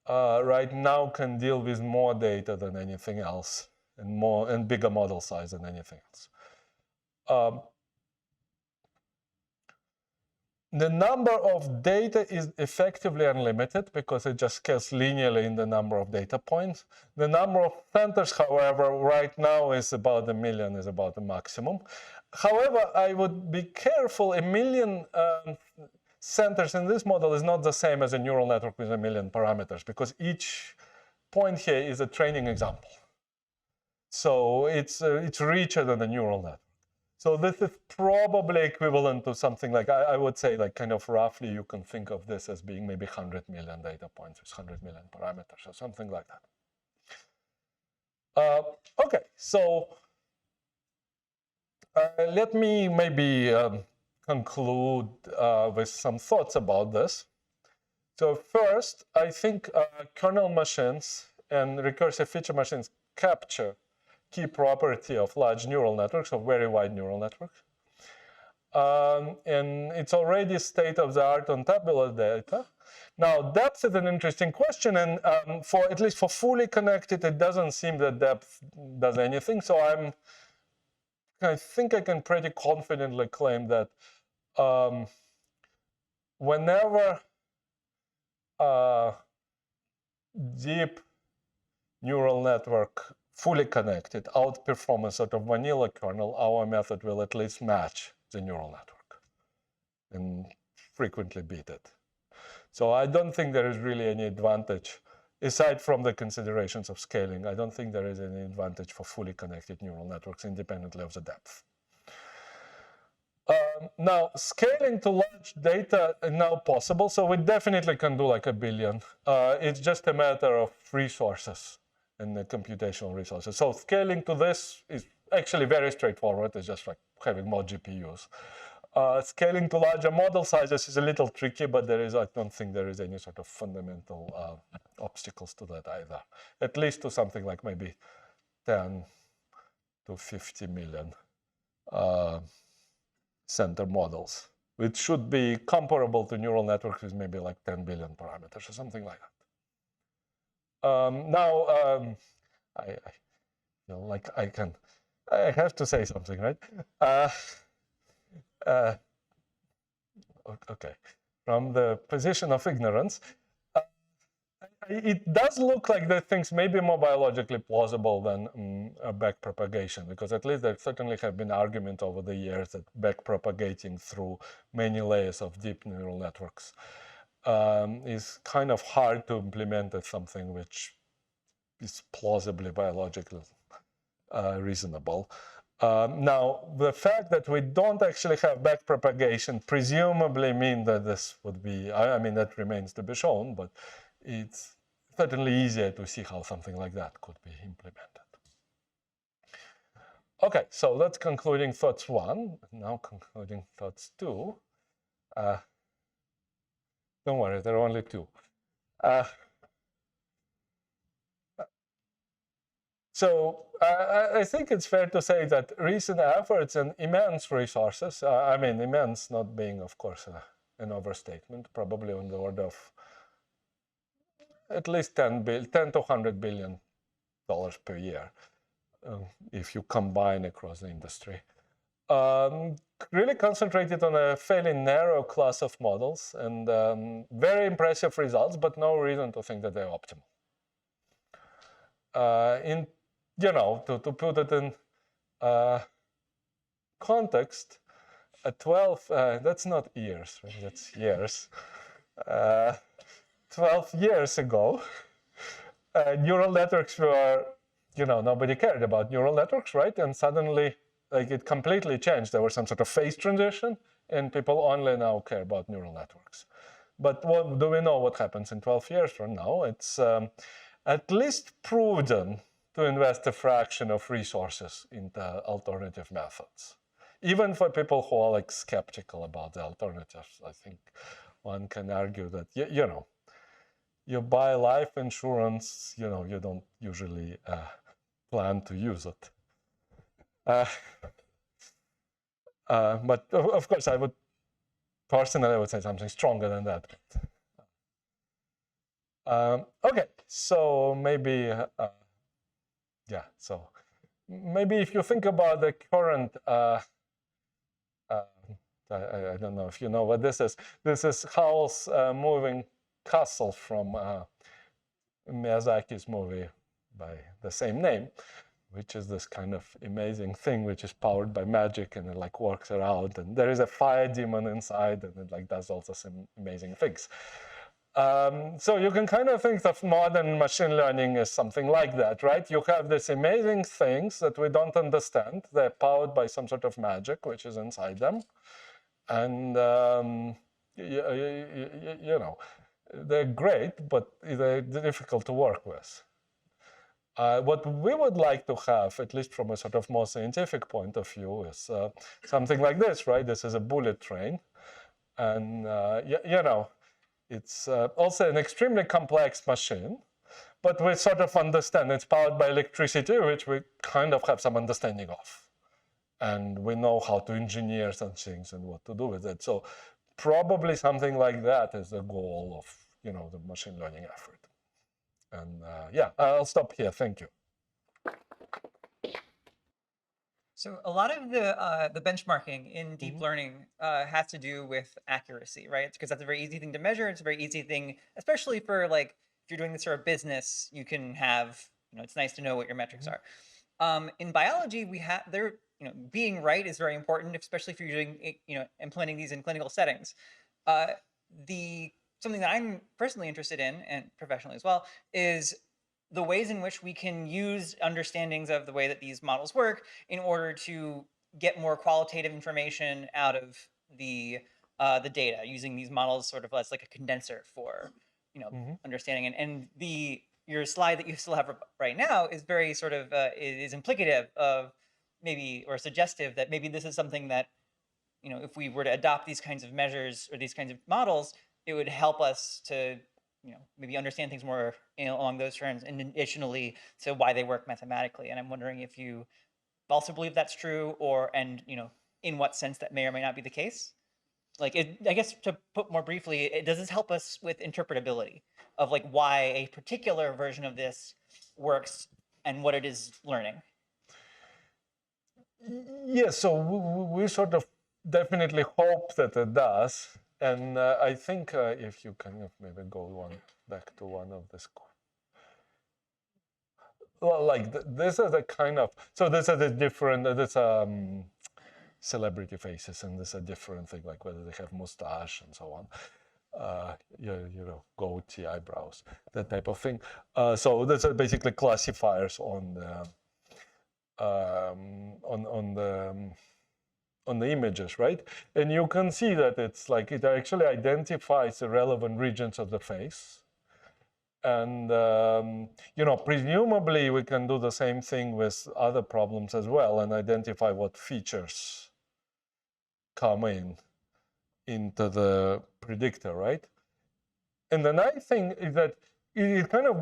right now can deal with more data than anything else, and bigger model size than anything else. The number of data is effectively unlimited because it just scales linearly in the number of data points. The number of centers, however, right now is about 1 million, is about the maximum. However, I would be careful. 1 million centers in this model is not the same as a neural network with 1 million parameters, because each point here is a training example. So it's richer than a neural network. So this is probably equivalent to something like, I would say, like kind of roughly you can think of this as being maybe 100 million data points with 100 million parameters or something like that. Okay, so let me maybe conclude with some thoughts about this. So first, I think kernel machines and recursive feature machines capture key property of large neural networks, of very wide neural networks. And it's already state of the art on tabular data. Now, depth is an interesting question, and at least for fully connected, it doesn't seem that depth does anything. So I think I can pretty confidently claim that whenever deep neural network fully connected outperform a sort of vanilla kernel, our method will at least match the neural network and frequently beat it. So I don't think there is really any advantage, aside from the considerations of scaling. I don't think there is any advantage for fully connected neural networks independently of the depth. Now, scaling to large data is now possible, so we definitely can do like 1 billion. It's just a matter of resources and the computational resources. So scaling to this is actually very straightforward. It's just like having more GPUs. Scaling to larger model sizes is a little tricky, but I don't think there is any sort of fundamental obstacles to that either. At least to something like maybe 10 to 50 million center models, which should be comparable to neural networks with maybe like 10 billion parameters or something like that. Now, I feel like I have to say something, right? Okay, from the position of ignorance, it does look like that things may be more biologically plausible than backpropagation, because at least there certainly have been arguments over the years that backpropagating through many layers of deep neural networks is kind of hard to implement as something which is plausibly biologically reasonable. Now, the fact that we don't actually have backpropagation presumably means that this would be, I mean, that remains to be shown, but it's certainly easier to see how something like that could be implemented. Okay, so that's concluding thoughts 1. Now concluding thoughts 2. Don't worry, there are only 2. So I think it's fair to say that recent efforts and immense resources, I mean, immense not being, of course, an overstatement, probably on the order of at least 10 to $100 billion per year, if you combine across the industry. Really concentrated on a fairly narrow class of models, and very impressive results, but no reason to think that they're optimal. To put it in context, 12, that's not years, right? That's years. 12 years ago, neural networks were, nobody cared about neural networks, right? And suddenly, like, it completely changed. There was some sort of phase transition, and people only now care about neural networks. But do we know what happens in 12 years from now? It's at least prudent to invest a fraction of resources into alternative methods. Even for people who are like skeptical about the alternatives, I think one can argue that, you buy life insurance, you don't usually plan to use it. But of course, personally, I would say something stronger than that. Okay, so maybe, so maybe if you think about the current, I don't know if you know what this is. This is Howell's moving castle from Miyazaki's movie by the same name, which is this kind of amazing thing which is powered by magic, and it like works around, and there is a fire demon inside, and it like does also some amazing things. So you can kind of think of modern machine learning as something like that, right? You have these amazing things that we don't understand. They're powered by some sort of magic which is inside them, and they're great, but they're difficult to work with. What we would like to have, at least from a sort of more scientific point of view, is something like this, right? This is a bullet train, and it's also an extremely complex machine, but we sort of understand it's powered by electricity, which we kind of have some understanding of, and we know how to engineer some things and what to do with it. So probably something like that is the goal of the machine learning effort. And I'll stop here. Thank you. So a lot of the benchmarking in deep learning has to do with accuracy, right? Because that's a very easy thing to measure. It's a very easy thing, especially for like if you're doing this for a business, you can have, it's nice to know what your metrics are. In biology, being right is very important, especially if you're doing, implementing these in clinical settings. Something that I'm personally interested in, and professionally as well, is the ways in which we can use understandings of the way that these models work in order to get more qualitative information out of the data, using these models sort of as like a condenser for understanding. And your slide that you still have right now is very sort of is implicative of maybe, or suggestive that maybe this is something that if we were to adopt these kinds of measures or these kinds of models, it would help us to, maybe understand things more along those terms, and additionally to why they work mathematically. And I'm wondering if you also believe that's true, and in what sense that may or may not be the case. Like, I guess to put more briefly, does this help us with interpretability of like why a particular version of this works and what it is learning? Yeah, so we sort of definitely hope that it does. And I think if you can maybe go back to one of this. Well, like this is a kind of, so this is a different, this celebrity faces, and this is a different thing, like whether they have mustache and so on. Goatee, eyebrows, that type of thing. So these are basically classifiers on the images, right? And you can see that it's like it actually identifies the relevant regions of the face. And, presumably we can do the same thing with other problems as well and identify what features come into the predictor, right? And the nice thing is that it kind of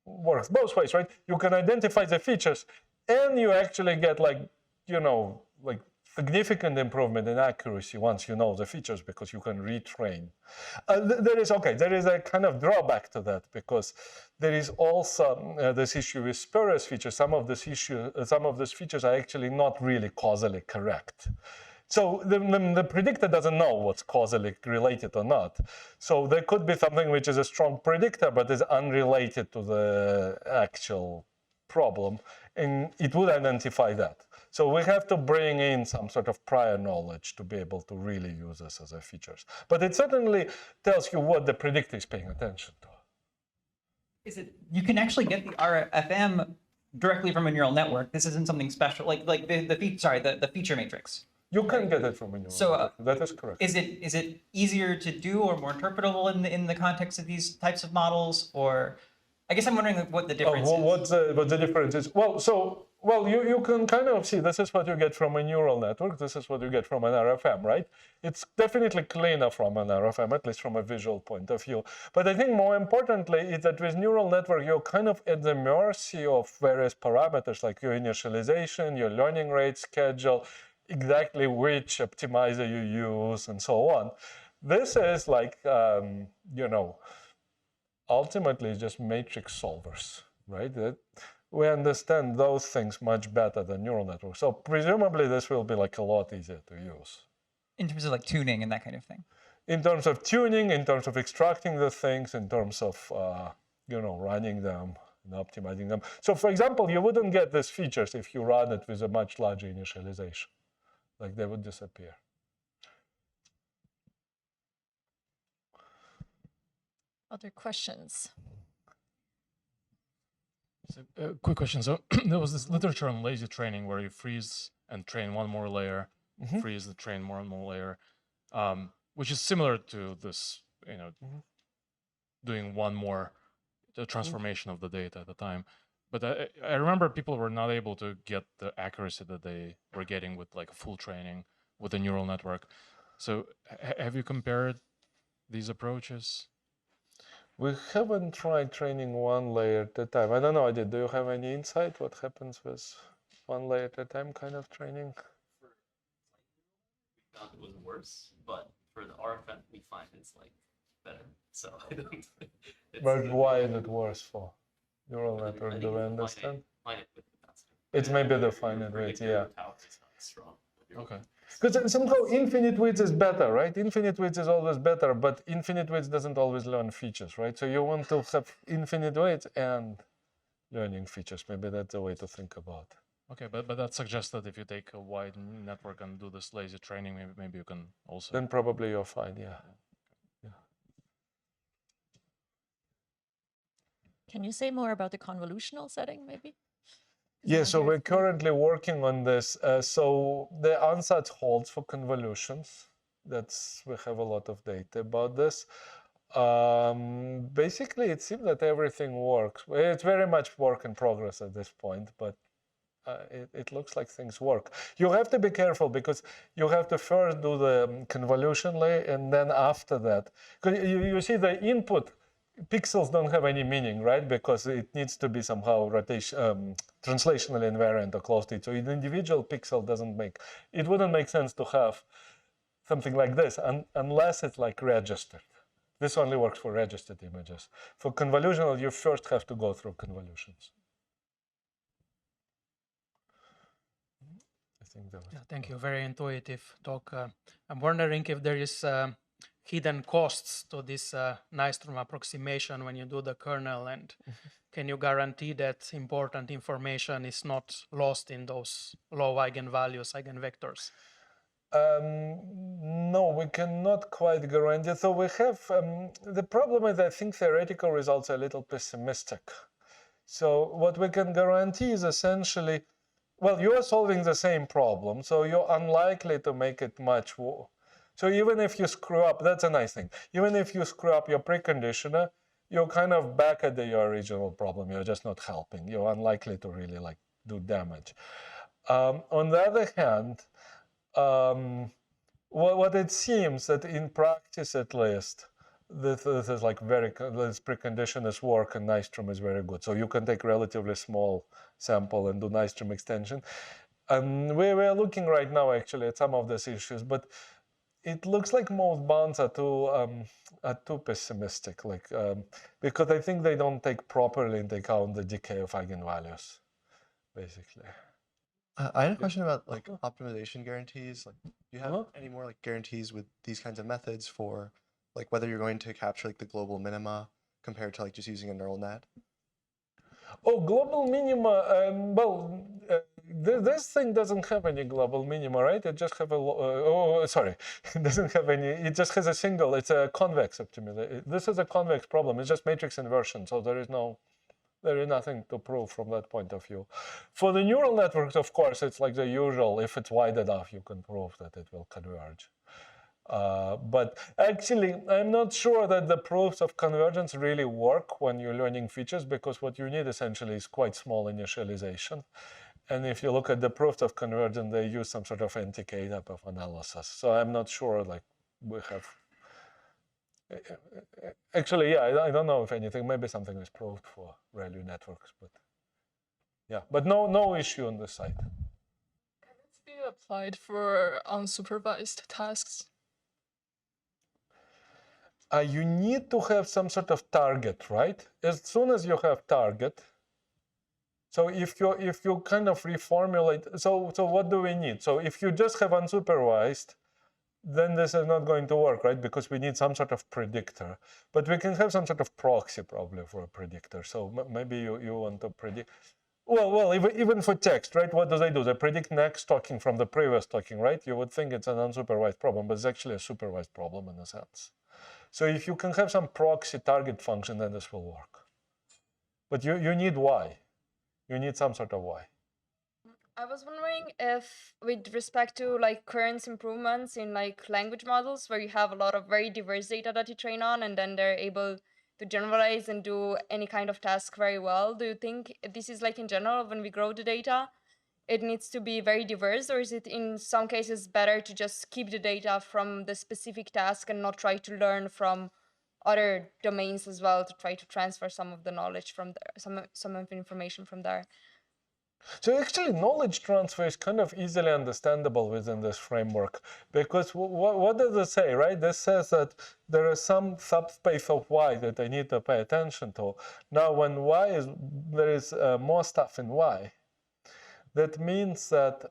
works both ways, right? You can identify the features and you actually get like significant improvement in accuracy once you know the features, because you can retrain. There is a kind of drawback to that, because there is also this issue with spurious features. Some of these features are actually not really causally correct. So the predictor doesn't know what's causally related or not. So there could be something which is a strong predictor but is unrelated to the actual problem. and it would identify that. So we have to bring in some sort of prior knowledge to be able to really use this as a features. But it certainly tells you what the predictor is paying attention to. Is it, you can actually get the RFM directly from a neural network. This isn't something special, like the feature matrix. You can get it from a neural network. That is correct. Is it easier to do or more interpretable in the context of these types of models? Or I guess I'm wondering what the difference is. What the difference is? Well, you can kind of see this is what you get from a neural network. This is what you get from an RFM, right? It's definitely cleaner from an RFM, at least from a visual point of view. But I think more importantly is that with neural network, you're kind of at the mercy of various parameters like your initialization, your learning rate schedule, exactly which optimizer you use, and so on. This is like, ultimately just matrix solvers, right? We understand those things much better than neural networks. So presumably this will be like a lot easier to use. In terms of like tuning and that kind of thing? In terms of tuning, in terms of extracting the things, in terms of, running them and optimizing them. So for example, you wouldn't get these features if you run it with a much larger initialization. Like they would disappear. Other questions? So, quick question. So there was this literature on lazy training where you freeze and train one more layer, freeze and train more and more layer, which is similar to this, doing one more transformation of the data at the time. But I remember people were not able to get the accuracy that they were getting with like a full training with a neural network. So have you compared these approaches? We haven't tried training one layer at a time. I don't know, do you have any insight what happens with one layer at a time kind of training? We found it was worse, but for the RFM, we find it's like better. So I don't. But why is it worse for neural network? Do we understand? It's maybe the finite weight, yeah. Okay. Because somehow infinite width is better, right? Infinite width is always better, but infinite width doesn't always learn features, right? So you want to have infinite width and learning features. Maybe that's the way to think about it. Okay, but that suggests that if you take a wide network and do this lazy training, maybe you can also. Then probably you're fine, yeah. Can you say more about the convolutional setting, maybe? Yeah, so we're currently working on this. So the ansatz holds for convolutions. We have a lot of data about this. Basically, it seems that everything works. It's very much work in progress at this point, but it looks like things work. You have to be careful because you have to first do the convolution layer, and then after that, because you see the input pixels don't have any meaning, right? Because it needs to be somehow translationally invariant or close to it. So an individual pixel it wouldn't make sense to have something like this unless it's like registered. This only works for registered images. For convolutional, you first have to go through convolutions. I think that was thank you. Very intuitive talk. I'm wondering if there is hidden costs to this Nystrom approximation when you do the kernel, and can you guarantee that important information is not lost in those low eigenvalues, eigenvectors? No, we cannot quite guarantee. So we have, the problem is I think theoretical results are a little pessimistic. So what we can guarantee is essentially, well, you are solving the same problem, so you're unlikely to make it much worse. So even if you screw up, that's a nice thing. Even if you screw up your preconditioner, you're kind of back at your original problem. You're just not helping. You're unlikely to really do damage. On the other hand, what it seems that in practice at least, this is this preconditioners work and Nystrom is very good. So you can take relatively small sample and do Nystrom extension. And we're looking right now actually at some of these issues, but it looks like most bounds are too pessimistic, because I think they don't take properly into account the decay of eigenvalues, basically. I had a question about optimization guarantees. Do you have any more guarantees with these kinds of methods for whether you're going to capture the global minima compared to just using a neural net? Oh, global minima. Well, this thing doesn't have any global minima, right? It just have a. Sorry, it doesn't have any. It just has a single. It's a convex optimization. This is a convex problem. It's just matrix inversion. So there is nothing to prove from that point of view. For the neural networks, of course, it's like the usual. If it's wide enough, you can prove that it will converge. But actually, I'm not sure that the proofs of convergence really work when you're learning features, because what you need essentially is quite small initialization. And if you look at the proofs of convergence, they use some sort of NTK type of analysis. So I'm not sure like we have. Actually, yeah, I don't know if anything. Maybe something is proved for ReLU networks, but yeah, but no issue on this side. Can it be applied for unsupervised tasks? You need to have some sort of target, right? As soon as you have target, so if you kind of reformulate, so what do we need? So if you just have unsupervised, then this is not going to work, right? Because we need some sort of predictor. But we can have some sort of proxy probably for a predictor. So maybe you want to predict. Well, even for text, right? What do? They predict next talking from the previous talking, right? You would think it's an unsupervised problem, but it's actually a supervised problem in a sense. So if you can have some proxy target function, then this will work. But you need Y. You need some sort of Y. I was wondering if, with respect to like current improvements in like language models, where you have a lot of very diverse data that you train on, and then they're able to generalize and do any kind of task very well, do you think this is like in general, when we grow the data, it needs to be very diverse, or is it in some cases better to just keep the data from the specific task and not try to learn from other domains as well, to try to transfer some of the knowledge from there, some of the information from there? So actually, knowledge transfer is kind of easily understandable within this framework, because what does it say, right? This says that there is some subspace of Y that I need to pay attention to. Now, when there is more stuff in Y, that means that,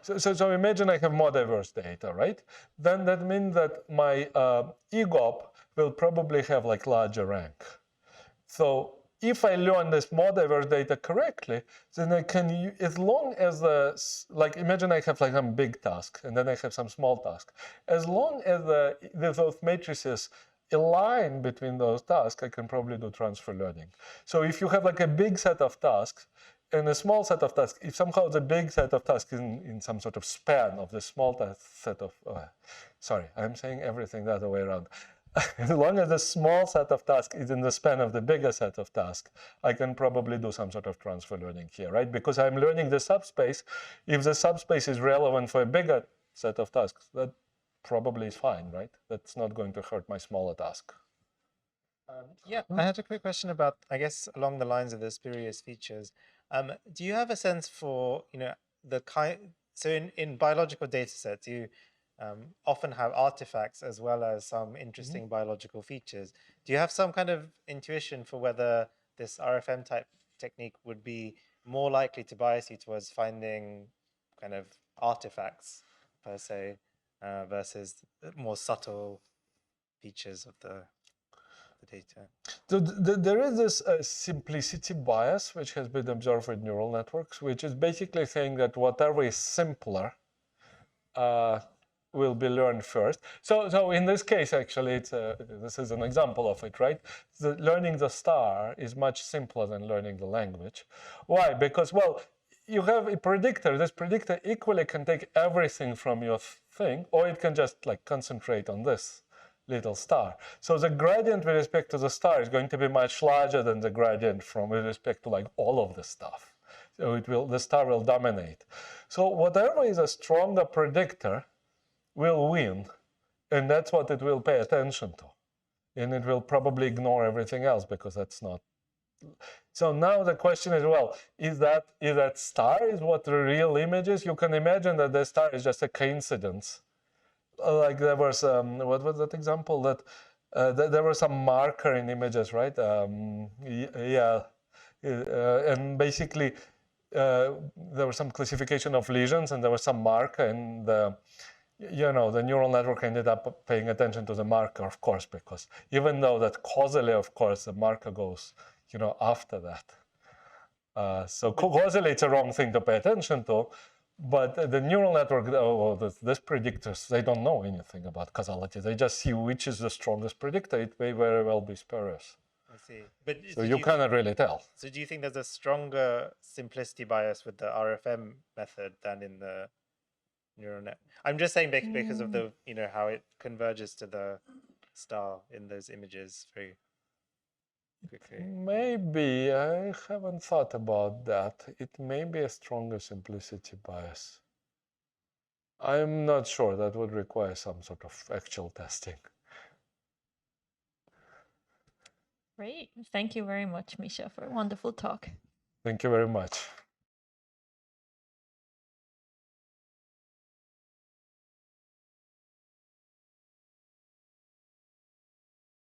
so imagine I have more diverse data, right? Then that means that my EGOP will probably have like larger rank. So if I learn this more diverse data correctly, then I can, as long as like imagine I have like some big task and then I have some small task. As long as those matrices align between those tasks, I can probably do transfer learning. So if you have like a big set of tasks and a small set of tasks, if somehow the big set of tasks is in some sort of span of the small set of, sorry, I'm saying everything the other way around. As long as the small set of tasks is in the span of the bigger set of tasks, I can probably do some sort of transfer learning here, right? Because I'm learning the subspace. If the subspace is relevant for a bigger set of tasks, that probably is fine, right? That's not going to hurt my smaller task. Yeah, I had a quick question about, I guess, along the lines of the spurious features. Do you have a sense for, the kind, so in biological data sets, you often have artifacts as well as some interesting biological features. Do you have some kind of intuition for whether this RFM type technique would be more likely to bias you towards finding kind of artifacts per se versus more subtle features of the data? So there is this simplicity bias which has been observed with neural networks, which is basically saying that whatever is simpler will be learned first. So in this case, actually, this is an example of it, right? Learning the star is much simpler than learning the language. Why? Because, well, you have a predictor. This predictor equally can take everything from your thing, or it can just like concentrate on this little star. So the gradient with respect to the star is going to be much larger than the gradient with respect to like all of the stuff. So the star will dominate. So whatever is a stronger predictor will win, and that's what it will pay attention to. And it will probably ignore everything else because that's not. So now the question is, well, is that star is what the real image is? You can imagine that the star is just a coincidence. Like there was, what was that example? That there was some marker in images, right? Yeah, and basically there was some classification of lesions, and there was some marker in you know, the neural network ended up paying attention to the marker, of course, because even though that causally, of course, the marker goes, you know, after that. So causally, it's a wrong thing to pay attention to. But the neural network, these predictors, they don't know anything about causality. They just see which is the strongest predictor. It may very well be spurious. I see. But so you cannot really tell. So do you think there's a stronger simplicity bias with the RFM method than in the neural net? I'm just saying because of the, you know, how it converges to the star in those images very quickly. Maybe. I haven't thought about that. It may be a stronger simplicity bias. I'm not sure. That would require some sort of actual testing. Great. Thank you very much, Misha, for a wonderful talk. Thank you very much.